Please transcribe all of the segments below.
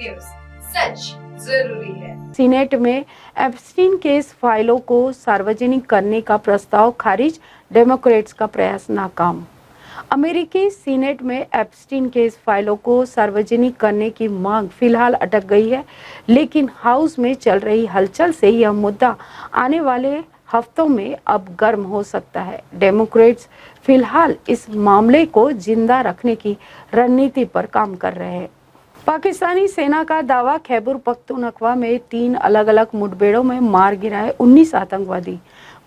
News, सच जरूरी है। Senate में एप्स्टीन केस फाइलों को सार्वजनिक करने का प्रस्ताव खारिज, डेमोक्रेट्स का प्रयास नाकाम। अमेरिकी सीनेट में एप्स्टीन केस फाइलों को सार्वजनिक करने की मांग फिलहाल अटक गई है, लेकिन हाउस में चल रही हलचल से यह मुद्दा आने वाले हफ्तों में अब गर्म हो सकता है। डेमोक्रेट्स फिलहाल इस मामले को जिंदा रखने की रणनीति पर काम कर रहे हैं। पाकिस्तानी सेना का दावा, खैबर पख्तूनख्वा में 3 अलग अलग मुठभेड़ों में मार गिराए 19 आतंकवादी।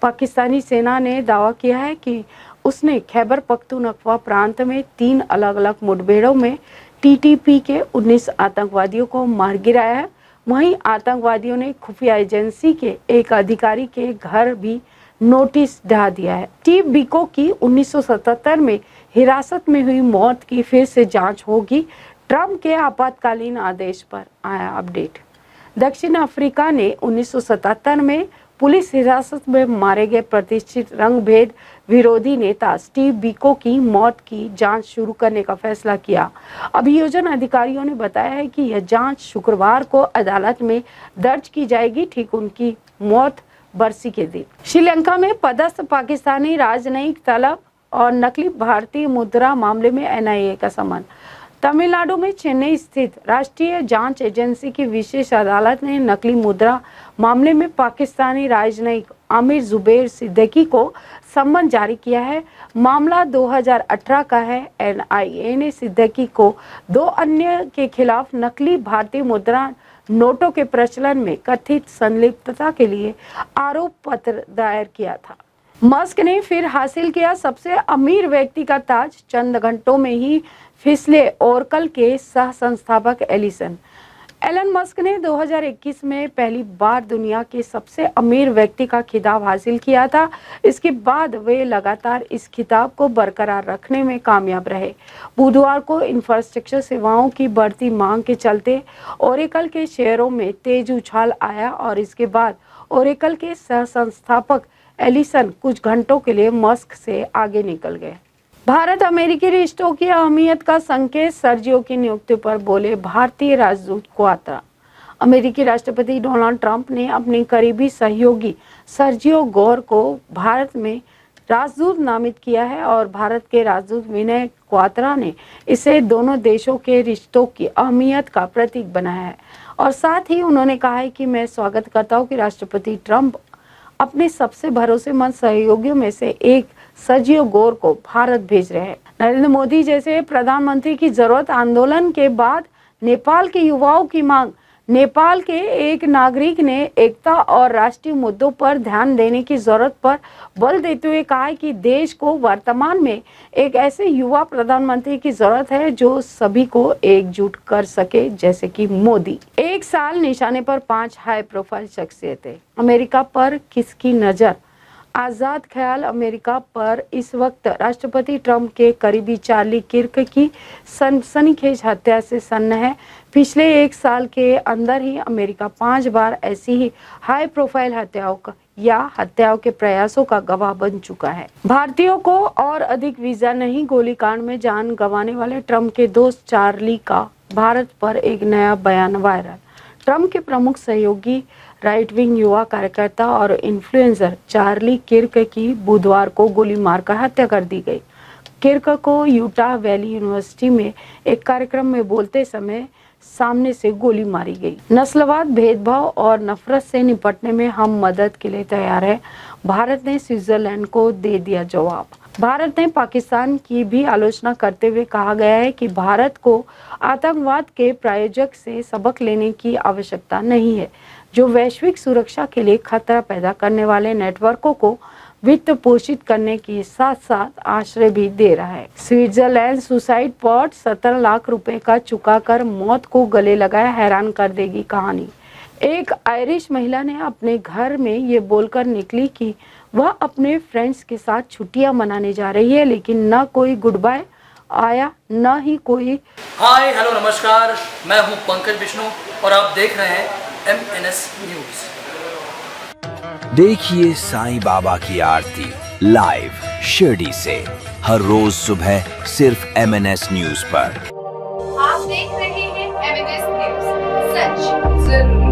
पाकिस्तानी सेना ने दावा किया है कि उसने खैबर पख्तूनख्वा प्रांत में 3 अलग अलग मुठभेड़ों में टीटीपी के 19 आतंकवादियों को मार गिराया है। वहीं आतंकवादियों ने खुफिया एजेंसी के एक अधिकारी के घर भी नोटिस ढा दिया है। स्टीव बिको की 1977 में हिरासत में हुई मौत की फिर से जांच होगी। ट्रंप के आपातकालीन आदेश पर आया अपडेट। दक्षिण अफ्रीका ने 1977 में पुलिस हिरासत में मारे गए प्रतिष्ठित रंगभेद विरोधी नेता स्टीव बिको की मौत की जांच शुरू करने का फैसला किया। अभियोजन अधिकारियों ने बताया है कि यह जांच शुक्रवार को अदालत में दर्ज की जाएगी, ठीक उनकी मौत बरसी के दिन। श्रीलंका में पदस्थ पाकिस्तानी राजनयिक तलब और नकली भारतीय मुद्रा मामले में एनआईए का समन। तमिलनाडु में चेन्नई स्थित राष्ट्रीय जांच एजेंसी की विशेष अदालत ने नकली मुद्रा मामले में पाकिस्तानी राजनयिक आमिर जुबैर सिद्दीकी को सम्मन जारी किया है। मामला 2018 का है। एनआईए ने सिद्दीकी को 2 अन्य के खिलाफ नकली भारतीय मुद्रा नोटों के प्रचलन में कथित संलिप्तता के लिए आरोप पत्र दायर किया था। मस्क ने फिर हासिल किया सबसे अमीर व्यक्ति का ताज, चंद घंटों में ही फिसले ओरेकल के सह संस्थापक एलन मस्क ने 2021 में पहली बार दुनिया के सबसे अमीर व्यक्ति का खिताब हासिल किया था। इसके बाद वे लगातार इस खिताब को बरकरार रखने में कामयाब रहे। बुधवार को इंफ्रास्ट्रक्चर सेवाओं की बढ़ती मांग के चलते ओरेकल के शेयरों में तेज उछाल आया और इसके बाद ओरेकल के सह संस्थापक एलिसन कुछ घंटों के लिए मस्क से आगे निकल गए। भारत अमेरिकी रिश्तों की अहमियत का संकेत, सर्जियो की नियुक्ति पर बोले भारतीय राजदूत क्वात्रा। अमेरिकी राष्ट्रपति डोनाल्ड ट्रंप ने अपने करीबी सहयोगी सर्जियो गोर को भारत में राजदूत नामित किया है और भारत के राजदूत विनय क्वात्रा ने इसे दोनों देशों के रिश्तों की अहमियत का प्रतीक बनाया है। और साथ ही उन्होंने कहा है कि मैं स्वागत करता हूँ कि राष्ट्रपति ट्रंप अपने सबसे भरोसेमंद सहयोगियों में से एक सर्जियो गोर को भारत भेज रहे हैं। नरेंद्र मोदी जैसे प्रधानमंत्री की जरूरत, आंदोलन के बाद नेपाल के युवाओं की मांग। नेपाल के एक नागरिक ने एकता और राष्ट्रीय मुद्दों पर ध्यान देने की जरूरत पर बल देते हुए कहा है कि देश को वर्तमान में एक ऐसे युवा प्रधानमंत्री की जरूरत है जो सभी को एकजुट कर सके, जैसे कि मोदी। एक साल निशाने पर 5 हाई प्रोफाइल शख्सियतें। अमेरिका पर किसकी नजर? आजाद ख्याल अमेरिका पर इस वक्त राष्ट्रपति ट्रंप के करीबी चार्ली किर्क की सनसनीखेज हत्या से सन्न है। पिछले 1 साल के अंदर ही अमेरिका 5 बार ऐसी ही हाई प्रोफाइल हत्याओं के प्रयासों का गवाह बन चुका है। भारतीयों को और अधिक वीजा नहीं, गोलीकांड में जान गंवाने वाले ट्रंप के दोस्त चार्ली का भारत पर एक नया बयान वायरल। ट्रंप के प्रमुख सहयोगी राइट विंग युवा कार्यकर्ता और इन्फ्लुएंसर चार्ली किर्क की बुधवार को गोली मारकर हत्या कर दी गई। किर्क को यूटा वैली यूनिवर्सिटी में एक कार्यक्रम में बोलते समय सामने से गोली मारी गई। नस्लवाद, भेदभाव और नफरत से निपटने में हम मदद के लिए तैयार हैं, भारत ने स्विट्जरलैंड को दे दिया जवाब। भारत ने पाकिस्तान की भी आलोचना करते हुए कहा गया है कि भारत को आतंकवाद के प्रायोजक से सबक लेने की आवश्यकता नहीं है, जो वैश्विक सुरक्षा के लिए खतरा पैदा करने वाले नेटवर्कों को वित्त पोषित करने के साथ साथ आश्रय भी दे रहा है। स्विट्जरलैंड सुसाइड पॉट 17 लाख रुपए का चुकाकर मौत को गले लगाया, हैरान कर देगी कहानी। एक आयरिश महिला ने अपने घर में ये बोलकर निकली कि वह अपने फ्रेंड्स के साथ छुट्टियां मनाने जा रही है, लेकिन न कोई गुड बाय आया न ही कोई। हाय हेलो नमस्कार, मैं हूं पंकज विष्णु और आप देख रहे हैं MNS न्यूज। देखिए साईं बाबा की आरती लाइव शिरडी से हर रोज सुबह सिर्फ MNS न्यूज पर। आप देख रहे हैं एमएनएस न्यूज, सच जरूरी है।